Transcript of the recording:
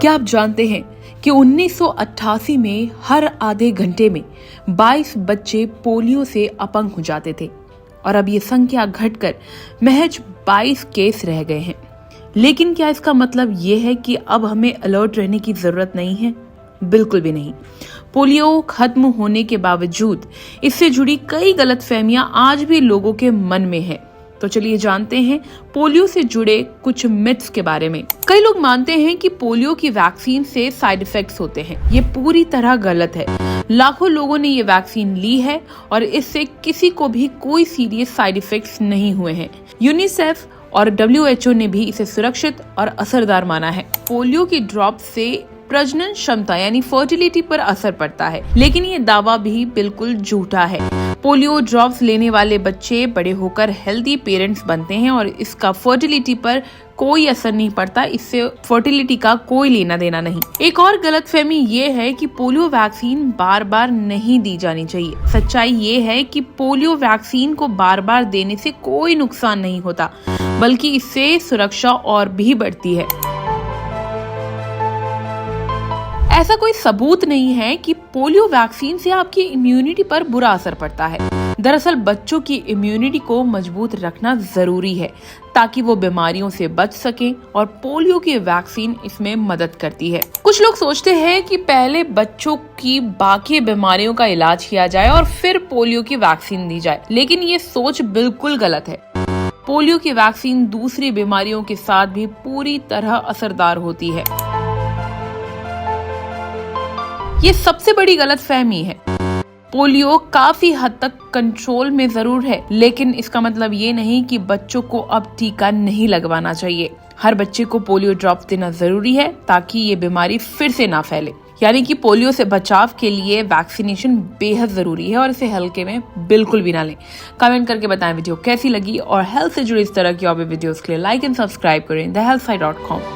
क्या आप जानते हैं कि 1988 में हर आधे घंटे में 22 बच्चे पोलियो से अपंग हो जाते थे और अब ये संख्या घटकर महज 22 केस रह गए हैं। लेकिन क्या इसका मतलब ये है कि अब हमें अलर्ट रहने की जरूरत नहीं है? बिल्कुल भी नहीं। पोलियो खत्म होने के बावजूद इससे जुड़ी कई गलतफहमियां आज भी लोगों के मन में है। तो चलिए जानते हैं पोलियो से जुड़े कुछ मिथ्स के बारे में। कई लोग मानते हैं कि पोलियो की वैक्सीन से साइड इफेक्ट्स होते हैं। ये पूरी तरह गलत है। लाखों लोगों ने ये वैक्सीन ली है और इससे किसी को भी कोई सीरियस साइड इफेक्ट्स नहीं हुए हैं। यूनिसेफ और WHO ने भी इसे सुरक्षित और असरदार माना है। पोलियो की ड्रॉप से प्रजनन क्षमता यानी फर्टिलिटी पर असर पड़ता है, लेकिन ये दावा भी बिल्कुल झूठा है। पोलियो ड्रॉप्स लेने वाले बच्चे बड़े होकर हेल्दी पेरेंट्स बनते हैं और इसका फर्टिलिटी पर कोई असर नहीं पड़ता। इससे फर्टिलिटी का कोई लेना देना नहीं। एक और गलतफहमी ये है कि पोलियो वैक्सीन बार बार नहीं दी जानी चाहिए। सच्चाई ये है कि पोलियो वैक्सीन को बार बार देने से कोई नुकसान नहीं होता, बल्कि इससे सुरक्षा और भी बढ़ती है। ऐसा कोई सबूत नहीं है कि पोलियो वैक्सीन से आपकी इम्यूनिटी पर बुरा असर पड़ता है। दरअसल बच्चों की इम्यूनिटी को मजबूत रखना जरूरी है ताकि वो बीमारियों से बच सकें और पोलियो की वैक्सीन इसमें मदद करती है। कुछ लोग सोचते हैं कि पहले बच्चों की बाकी बीमारियों का इलाज किया जाए और फिर पोलियो की वैक्सीन दी जाए, लेकिन ये सोच बिल्कुल गलत है। पोलियो की वैक्सीन दूसरी बीमारियों के साथ भी पूरी तरह असरदार होती है। ये सबसे बड़ी गलतफहमी है। पोलियो काफी हद तक कंट्रोल में जरूर है, लेकिन इसका मतलब ये नहीं कि बच्चों को अब टीका नहीं लगवाना चाहिए। हर बच्चे को पोलियो ड्रॉप देना जरूरी है ताकि ये बीमारी फिर से ना फैले। यानी कि पोलियो से बचाव के लिए वैक्सीनेशन बेहद जरूरी है और इसे हल्के में बिल्कुल भी ना लें। कमेंट करके बताएं वीडियो कैसी लगी और हेल्थ से जुड़ी इस तरह की और भी वीडियोस के लिए लाइक एंड सब्सक्राइब करें thehealthsite.com।